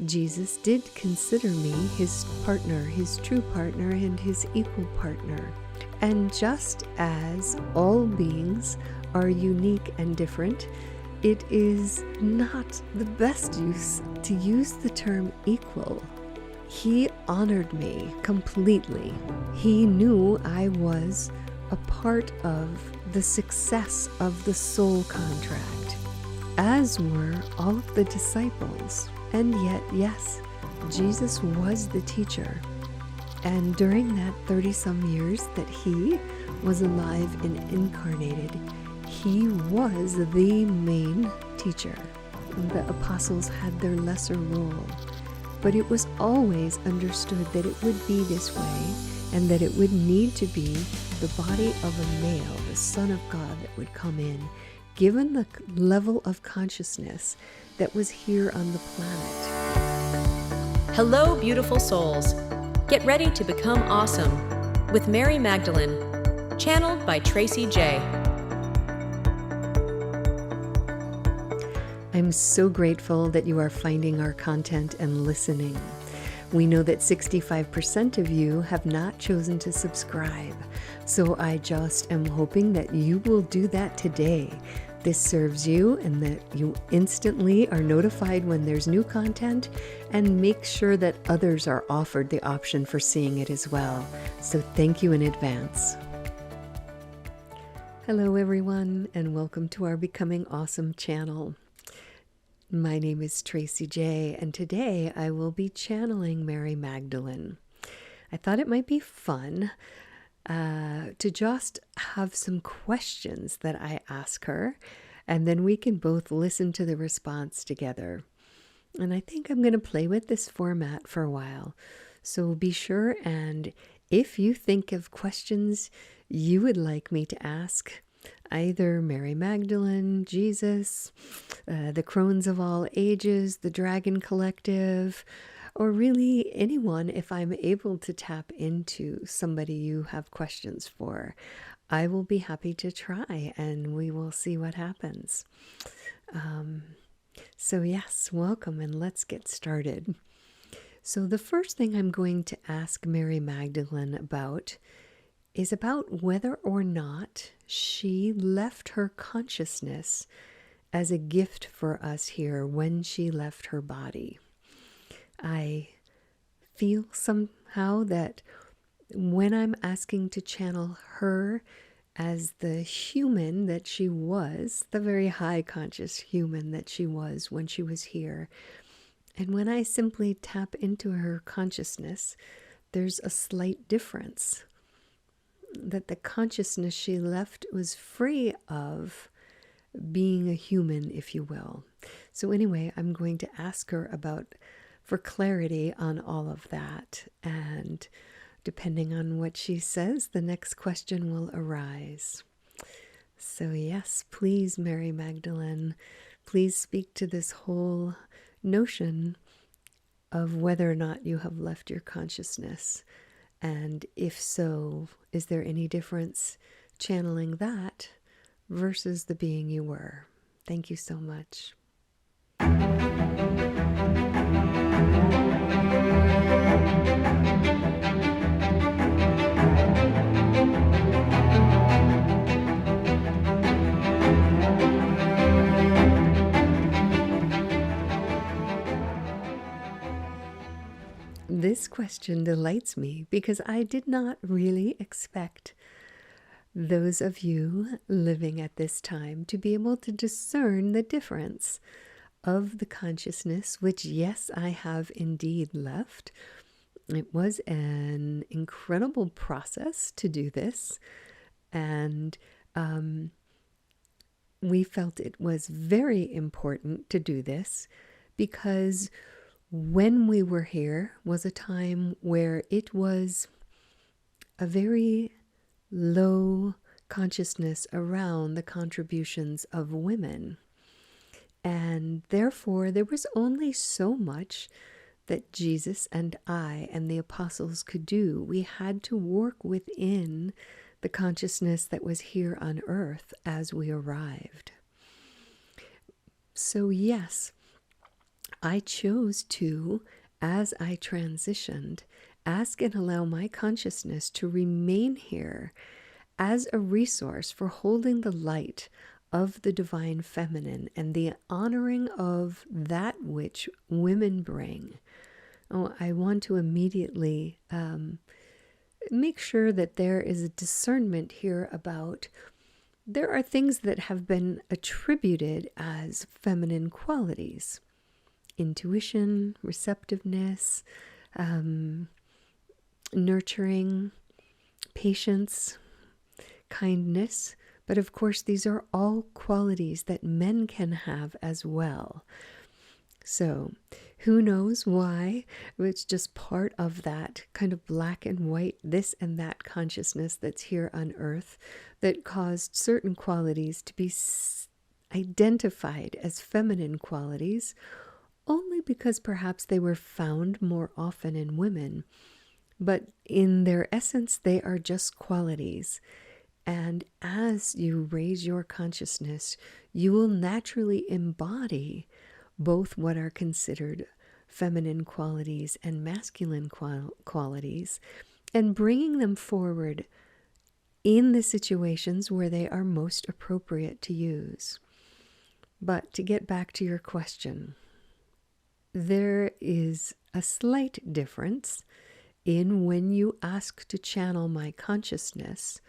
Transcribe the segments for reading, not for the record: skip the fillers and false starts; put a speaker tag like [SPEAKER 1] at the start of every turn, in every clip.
[SPEAKER 1] Jesus did consider me his partner, his true partner, and his equal partner. And just as all beings are unique and different, it is not the best use to use the term equal. He honored me completely. He knew I was a part of the success of the soul contract, as were all of the disciples. And yet, yes, Jesus was the teacher. And during that 30-some years that he was alive and incarnated, he was the main teacher. The apostles had their lesser role. But it was always understood that it would be this way, and that it would need to be the body of a male, the Son of God, that would come in, given the level of consciousness that was here on the planet.
[SPEAKER 2] Hello, beautiful souls. Get ready to become awesome with Mary Magdalene, channeled by Tracy J.
[SPEAKER 1] I'm so grateful that you are finding our content and listening. We know that 65% of you have not chosen to subscribe, so I just am hoping that you will do that today. This serves you, and that you instantly are notified when there's new content, and make sure that others are offered the option for seeing it as well. So thank you in advance. Hello everyone, and welcome to our Becoming Awesome channel. My name is Tracy J, and today I will be channeling Mary Magdalene. I thought it might be fun to just have some questions that I ask her, and then we can both listen to the response together. And I think I'm going to play with this format for a while. So be sure, and if you think of questions you would like me to ask, either Mary Magdalene, Jesus, the crones of all ages, the Dragon Collective, or really anyone, if I'm able to tap into somebody you have questions for, I will be happy to try, and we will see what happens. So yes, welcome, and let's get started. So the first thing I'm going to ask Mary Magdalene about is about whether or not she left her consciousness as a gift for us here when she left her body. I feel somehow that when I'm asking to channel her as the human that she was, the very high conscious human that she was when she was here, and when I simply tap into her consciousness, there's a slight difference. That the consciousness she left was free of being a human, if you will. So anyway, I'm going to ask her for clarity on all of that. And depending on what she says, the next question will arise. So yes, please, Mary Magdalene, please speak to this whole notion of whether or not you have left your consciousness. And if so, is there any difference channeling that versus the being you were? Thank you so much. This question delights me because I did not really expect those of you living at this time to be able to discern the difference of the consciousness, which, yes, I have indeed left. It was an incredible process to do this, and we felt it was very important to do this because when we were here was a time where it was a very low consciousness around the contributions of women. And therefore, there was only so much that Jesus and I and the apostles could do. We had to work within the consciousness that was here on earth as we arrived. So yes, I chose to, as I transitioned, ask and allow my consciousness to remain here as a resource for holding the light of the divine feminine and the honoring of that which women bring. Oh, I want to immediately make sure that there is a discernment here about there are things that have been attributed as feminine qualities: intuition, receptiveness, nurturing, patience, kindness. But of course, these are all qualities that men can have as well. So who knows why? It's just part of that kind of black and white, this and that consciousness that's here on earth that caused certain qualities to be identified as feminine qualities only because perhaps they were found more often in women. But in their essence, they are just qualities. And as you raise your consciousness, you will naturally embody both what are considered feminine qualities and masculine qualities, and bringing them forward in the situations where they are most appropriate to use. But to get back to your question, there is a slight difference in when you ask to channel my consciousness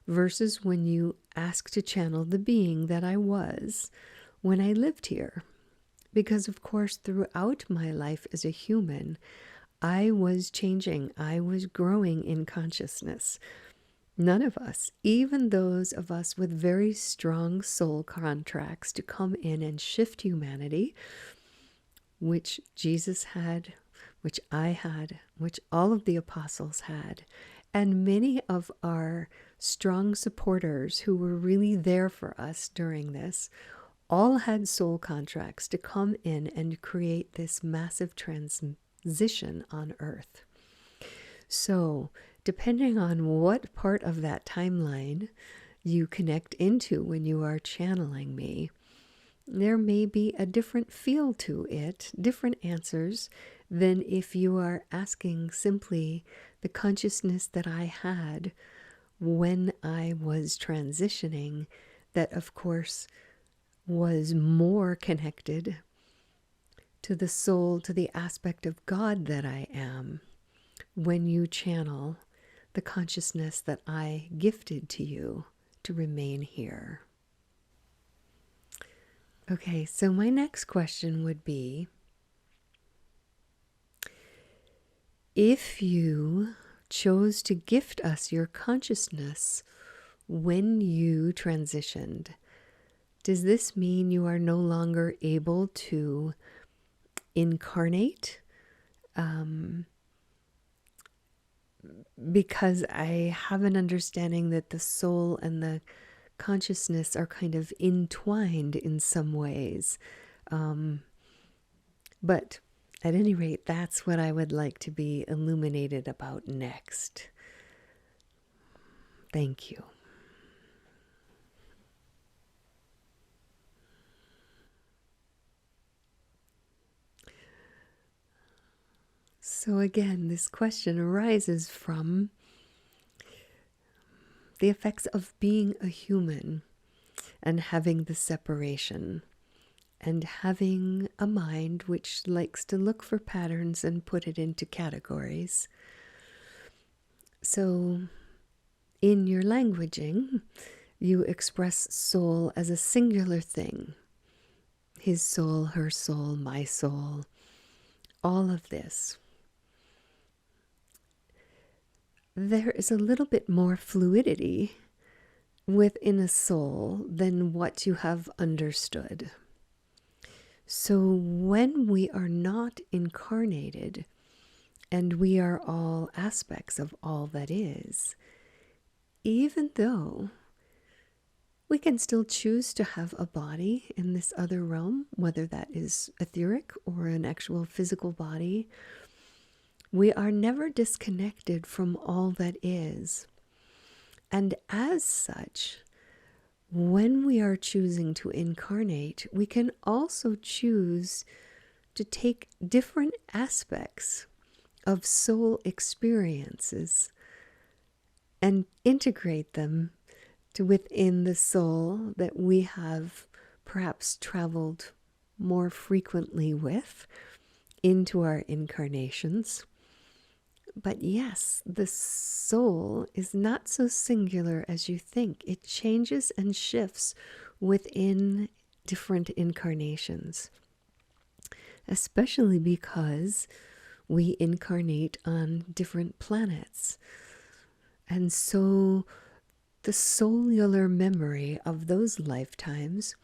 [SPEAKER 1] versus when you ask to channel the being that I was when I lived here. Because, of course, throughout my life as a human, I was changing. I was growing in consciousness. None of us, even those of us with very strong soul contracts to come in and shift humanity, which Jesus had, which I had, which all of the apostles had, and many of our strong supporters who were really there for us during this, all had soul contracts to come in and create this massive transition on earth. So, depending on what part of that timeline you connect into when you are channeling me, there may be a different feel to it, different answers than if you are asking simply the consciousness that I had when I was transitioning, that of course was more connected to the soul, to the aspect of God that I am, when you channel the consciousness that I gifted to you to remain here. Okay, so my next question would be, if you chose to gift us your consciousness when you transitioned, does this mean you are no longer able to incarnate? Because I have an understanding that the soul and the consciousness are kind of entwined in some ways. But at any rate, that's what I would like to be illuminated about next. Thank you. So again, this question arises from the effects of being a human and having the separation and having a mind which likes to look for patterns and put it into categories. So in your languaging, you express soul as a singular thing. His soul, her soul, my soul, all of this. There is a little bit more fluidity within a soul than what you have understood. So when we are not incarnated and we are all aspects of all that is, even though we can still choose to have a body in this other realm, whether that is etheric or an actual physical body, we are never disconnected from all that is. And as such, when we are choosing to incarnate, we can also choose to take different aspects of soul experiences and integrate them to within the soul that we have perhaps traveled more frequently with into our incarnations. But yes, the soul is not so singular as you think. It changes and shifts within different incarnations, especially because we incarnate on different planets. And so the cellular memory of those lifetimes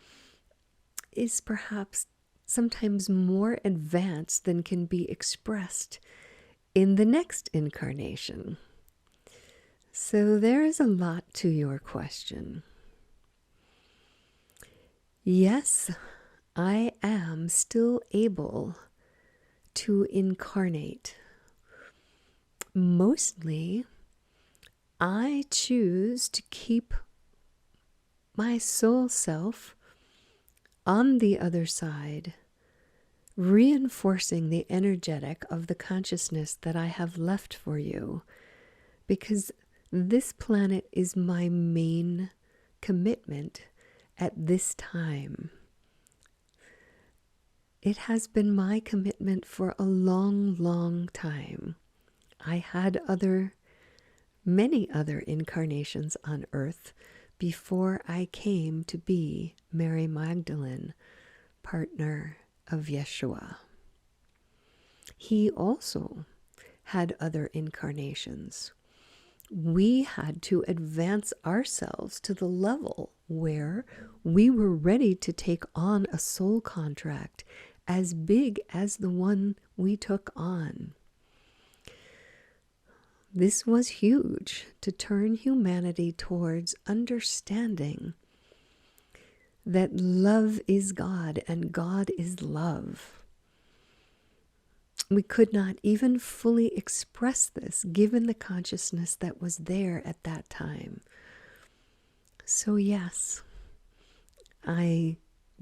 [SPEAKER 1] is perhaps sometimes more advanced than can be expressed in the next incarnation. So there is a lot to your question. Yes, I am still able to incarnate. Mostly, I choose to keep my soul self on the other side, reinforcing the energetic of the consciousness that I have left for you, because this planet is my main commitment at this time. It has been my commitment for a long, long time. I had many other incarnations on earth before I came to be Mary Magdalene, partner of Yeshua. He also had other incarnations. We had to advance ourselves to the level where we were ready to take on a soul contract as big as the one we took on. This was huge, to turn humanity towards understanding that love is God and God is love. We could not even fully express this given the consciousness that was there at that time. So yes, I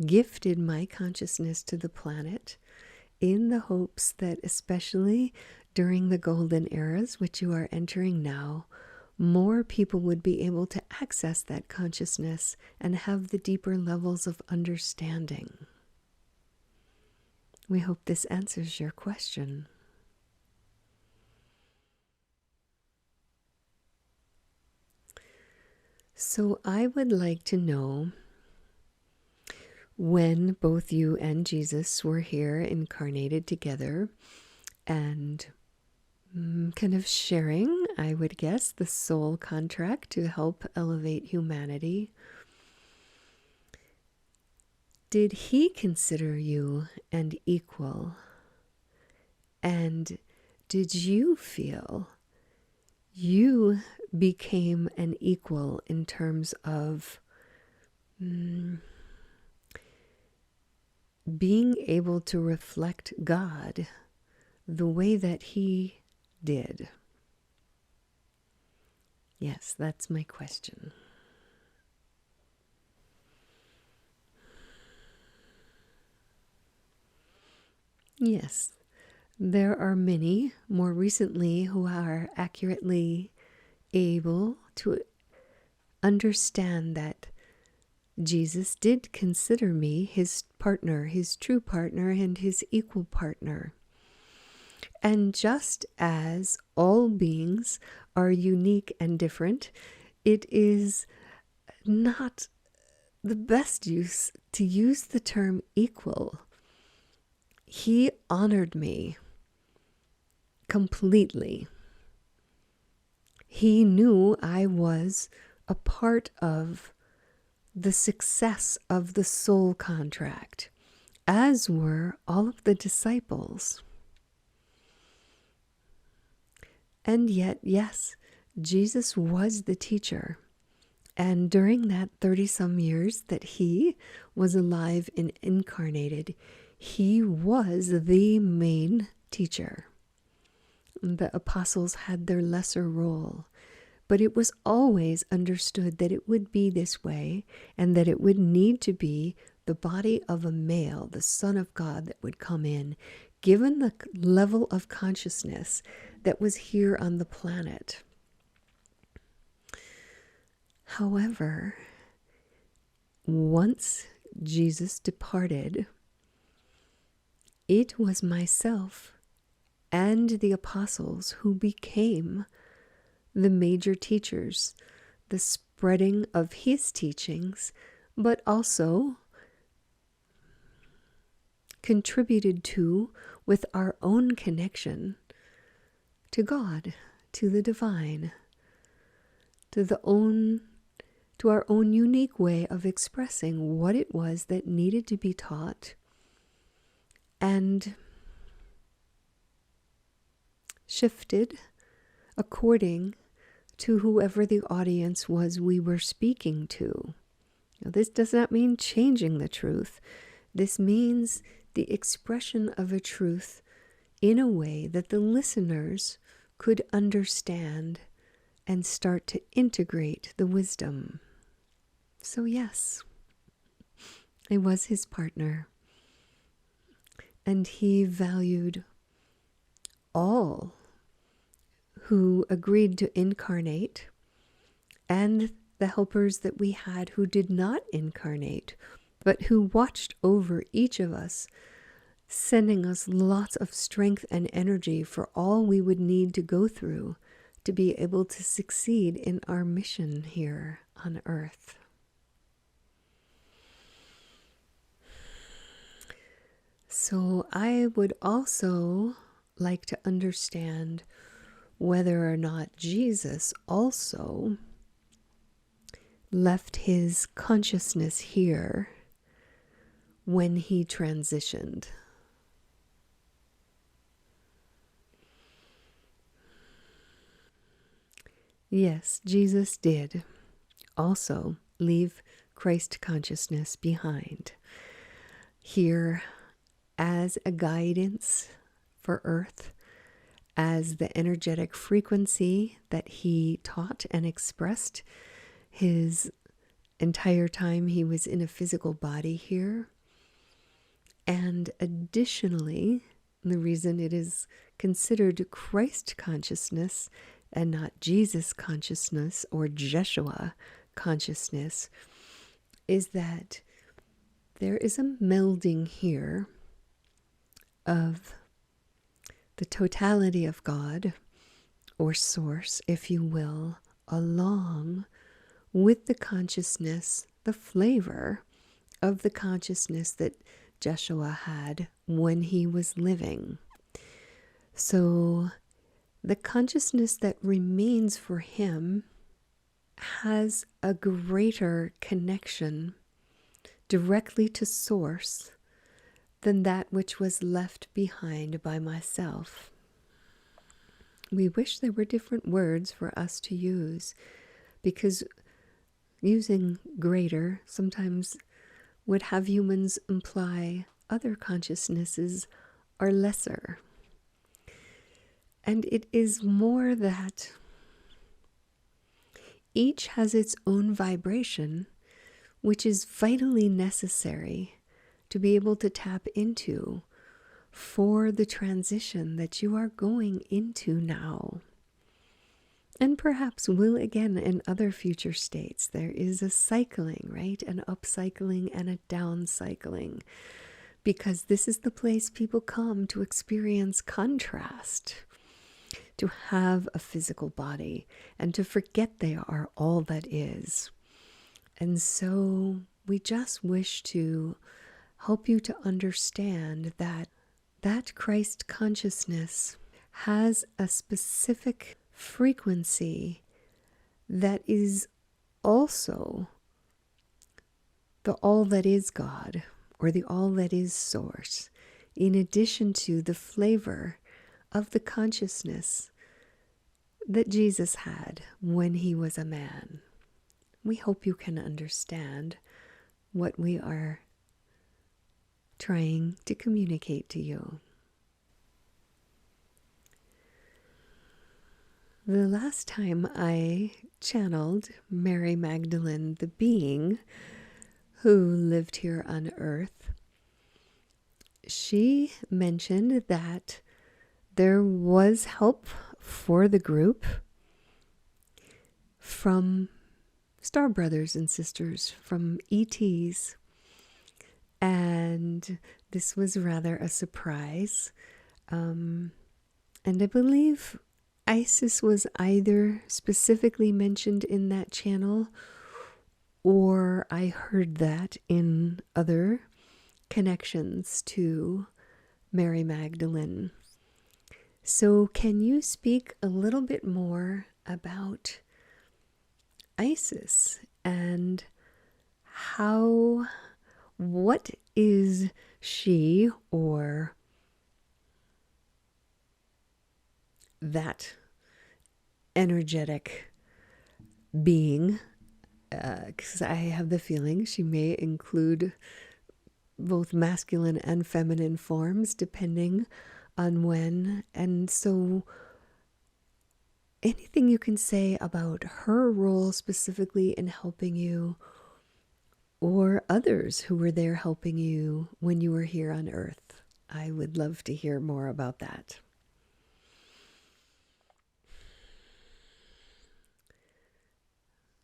[SPEAKER 1] gifted my consciousness to the planet in the hopes that, especially during the golden eras, which you are entering now, more people would be able to access that consciousness and have the deeper levels of understanding. We hope this answers your question. So I would like to know, when both you and Jesus were here incarnated together and kind of sharing, I would guess, the soul contract to help elevate humanity, did he consider you an equal? And did you feel you became an equal in terms of being able to reflect God the way that he did? Yes, that's my question. Yes, there are many more recently who are accurately able to understand that Jesus did consider me his partner, his true partner, and his equal partner. And just as all beings are unique and different, it is not the best use to use the term equal. He honored me completely. He knew I was a part of the success of the soul contract, as were all of the disciples. And yet, yes, Jesus was the teacher. And during that 30-some years that he was alive and incarnated, he was the main teacher. The apostles had their lesser role, but it was always understood that it would be this way and that it would need to be the body of a male, the Son of God that would come in, given the level of consciousness that was here on the planet. However, once Jesus departed, it was myself and the apostles who became the major teachers, the spreading of his teachings, but also contributed to with our own connection to God, to the divine, to our own unique way of expressing what it was that needed to be taught and shifted according to whoever the audience was we were speaking to. Now, this does not mean changing the truth. This means the expression of a truth in a way that the listeners could understand and start to integrate the wisdom. So yes, I was his partner, and he valued all who agreed to incarnate and the helpers that we had who did not incarnate, but who watched over each of us, sending us lots of strength and energy for all we would need to go through to be able to succeed in our mission here on Earth. So I would also like to understand whether or not Jesus also left his consciousness here when he transitioned. Yes, Jesus did also leave Christ consciousness behind here as a guidance for Earth, as the energetic frequency that he taught and expressed his entire time he was in a physical body here. And additionally, the reason it is considered Christ consciousness and not Jesus consciousness or Jeshua consciousness is that there is a melding here of the totality of God, or source, if you will, along with the consciousness, the flavor of the consciousness that Jeshua had when he was living. So the consciousness that remains for him has a greater connection directly to source than that which was left behind by myself. We wish there were different words for us to use, because using greater sometimes would have humans imply other consciousnesses are lesser. And it is more that each has its own vibration, which is vitally necessary to be able to tap into for the transition that you are going into now. And perhaps will again in other future states. There is a cycling, right? An upcycling and a downcycling. Because this is the place people come to experience contrast, to have a physical body, and to forget they are all that is. And so we just wish to help you to understand that Christ consciousness has a specific frequency that is also the all that is God, or the all that is source, in addition to the flavor of the consciousness that Jesus had when he was a man. We hope you can understand what we are trying to communicate to you. The last time I channeled Mary Magdalene, the being who lived here on Earth, she mentioned that there was help for the group from star brothers and sisters, from ETs. And this was rather a surprise. And I believe Isis was either specifically mentioned in that channel, or I heard that in other connections to Mary Magdalene. So can you speak a little bit more about Isis and what is she, or that energetic being? Because I have the feeling she may include both masculine and feminine forms, depending on when. And so anything you can say about her role specifically in helping you, or others who were there helping you when you were here on Earth. I would love to hear more about that.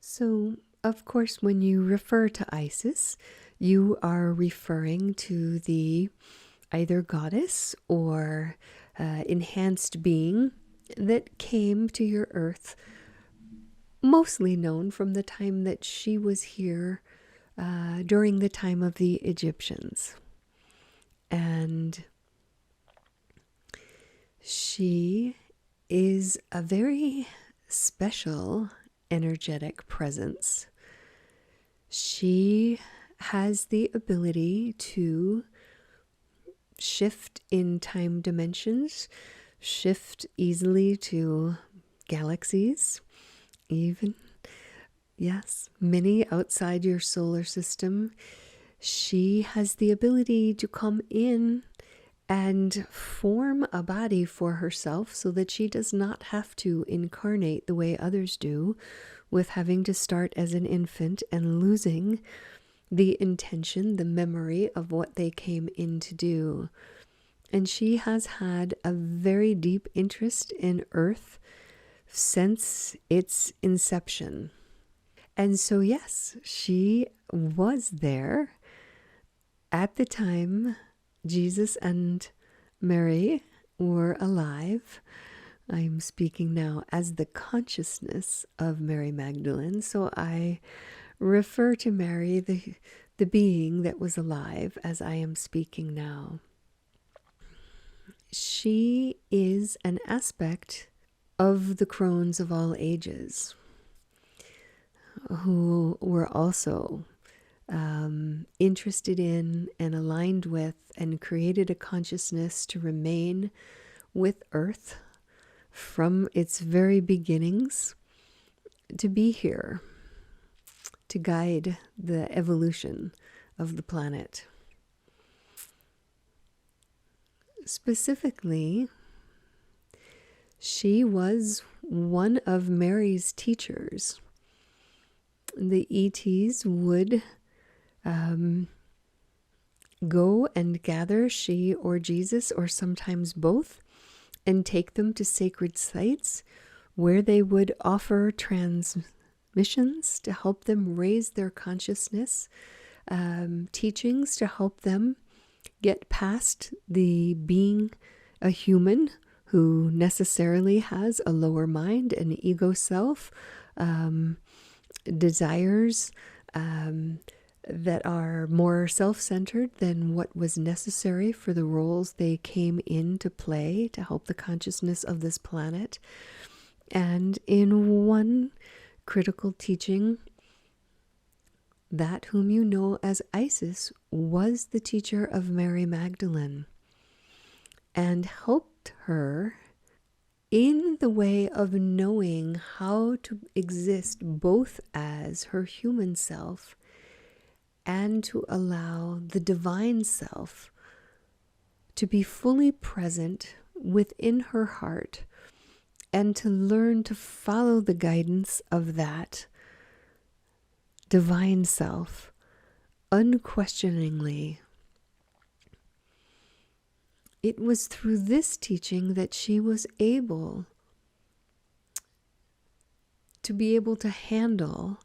[SPEAKER 1] So, of course, when you refer to Isis, you are referring to the either goddess or enhanced being that came to your Earth, mostly known from the time that she was here during the time of the Egyptians. And she is a very special energetic presence. She has the ability to shift in time dimensions, shift easily to galaxies, even, yes, many outside your solar system. She has the ability to come in and form a body for herself so that she does not have to incarnate the way others do, with having to start as an infant and losing the intention, the memory of what they came in to do. And she has had a very deep interest in Earth since its inception. And so, yes, she was there at the time Jesus and Mary were alive. I'm speaking now as the consciousness of Mary Magdalene. So I refer to Mary, the being that was alive, as I am speaking now. She is an aspect of the crones of all ages, who were also interested in and aligned with and created a consciousness to remain with Earth from its very beginnings, to be here, to guide the evolution of the planet. Specifically, she was one of Mary's teachers. The ETs would go and gather she or Jesus, or sometimes both, and take them to sacred sites where they would offer transmissions to help them raise their consciousness, teachings to help them get past the being a human who necessarily has a lower mind, an ego self, desires that are more self-centered than what was necessary for the roles they came in to play to help the consciousness of this planet. And in one critical teaching, that whom you know as Isis was the teacher of Mary Magdalene and helped her in the way of knowing how to exist both as her human self and to allow the divine self to be fully present within her heart, and to learn to follow the guidance of that divine self, unquestioningly, it was through this teaching that she was able to handle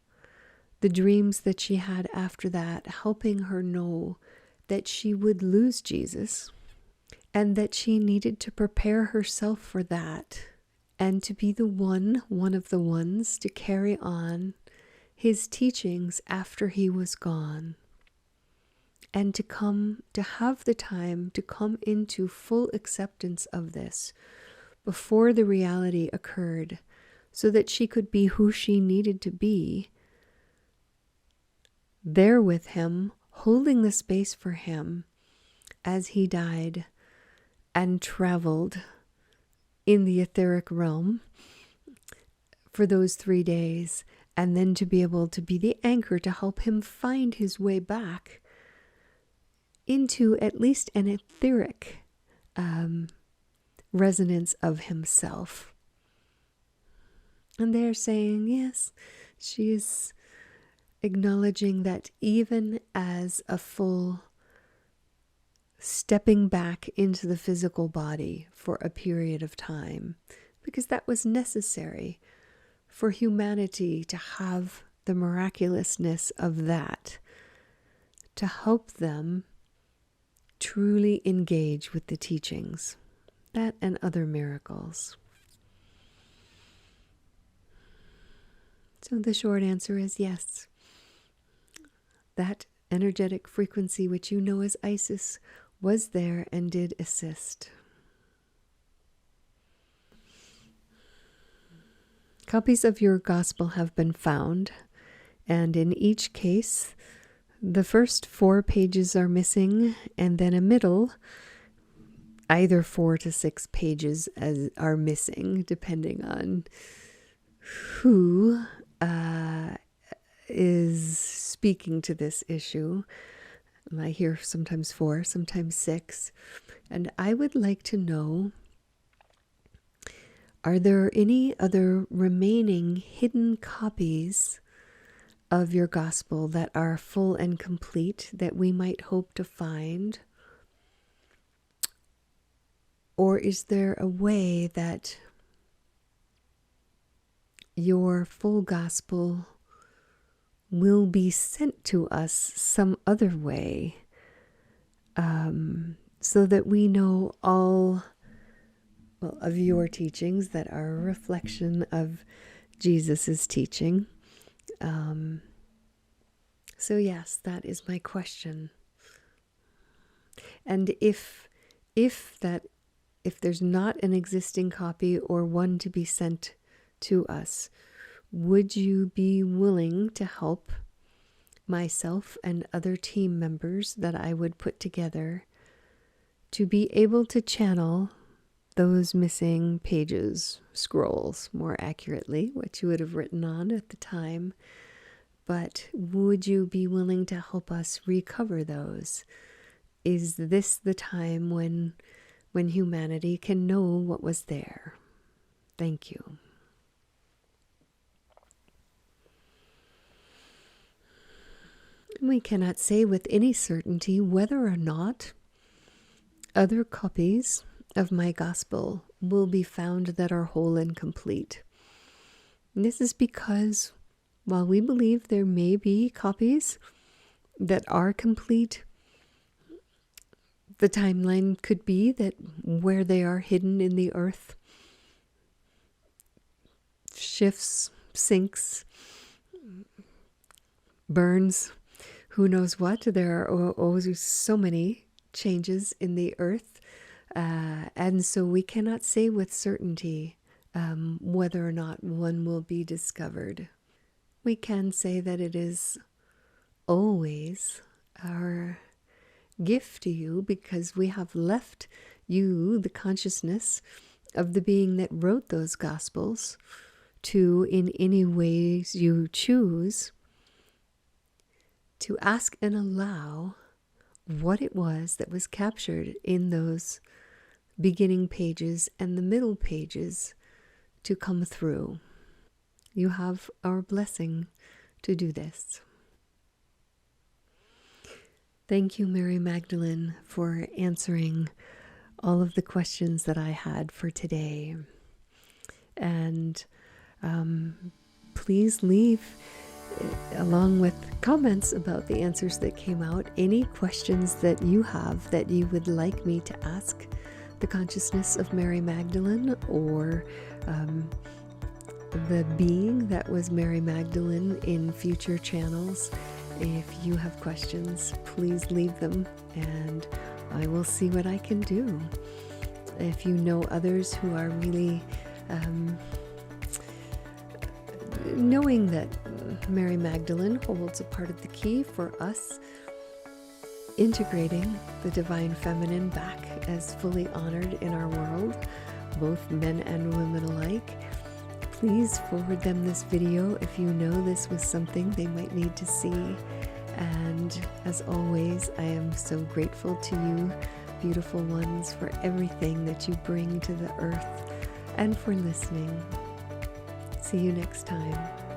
[SPEAKER 1] the dreams that she had after that, helping her know that she would lose Jesus and that she needed to prepare herself for that and to be one of the ones to carry on his teachings after he was gone, and to have the time to come into full acceptance of this before the reality occurred, so that she could be who she needed to be, there with him, holding the space for him as he died and traveled in the etheric realm for those 3 days, and then to be able to be the anchor to help him find his way back into at least an etheric resonance of himself. And they're saying, yes, she is acknowledging that even as a full stepping back into the physical body for a period of time, because that was necessary for humanity to have the miraculousness of that, to help them truly engage with the teachings, that and other miracles. So the short answer is yes. That energetic frequency, which you know as Isis, was there and did assist. Copies of your gospel have been found, and in each case, the first 4 pages are missing, and then a middle, either 4 to 6 pages are missing, depending on who is speaking to this issue. I hear sometimes 4, sometimes 6. And I would like to know, are there any other remaining hidden copies of your gospel that are full and complete that we might hope to find? Or is there a way that your full gospel will be sent to us some other way, so that we know all of your teachings that are a reflection of Jesus's teaching? So yes, that is my question. And if there's not an existing copy or one to be sent to us, would you be willing to help myself and other team members that I would put together to be able to channel those missing pages, scrolls, more accurately, what you would have written on at the time? But would you be willing to help us recover those? Is this the time when humanity can know what was there? Thank you. We cannot say with any certainty whether or not other copies of my gospel will be found that are whole and complete. And this is because while we believe there may be copies that are complete, the timeline could be that where they are hidden in the earth shifts, sinks, burns, who knows what. There are always so many changes in the earth, and so we cannot say with certainty whether or not one will be discovered. We can say that it is always our gift to you, because we have left you the consciousness of the being that wrote those gospels to, in any ways you choose, to ask and allow what it was that was captured in those beginning pages and the middle pages to come through. You have our blessing to do this. Thank you, Mary Magdalene, for answering all of the questions that I had for today. And please leave, along with comments about the answers that came out, any questions that you have that you would like me to ask the consciousness of Mary Magdalene, or the being that was Mary Magdalene in future channels. If you have questions, please leave them and I will see what I can do. If you know others who are really knowing that Mary Magdalene holds a part of the key for us integrating the divine feminine back as fully honored in our world, both men and women alike, please forward them this video if you know this was something they might need to see. And as always, I am so grateful to you, beautiful ones, for everything that you bring to the earth and for listening. See you next time.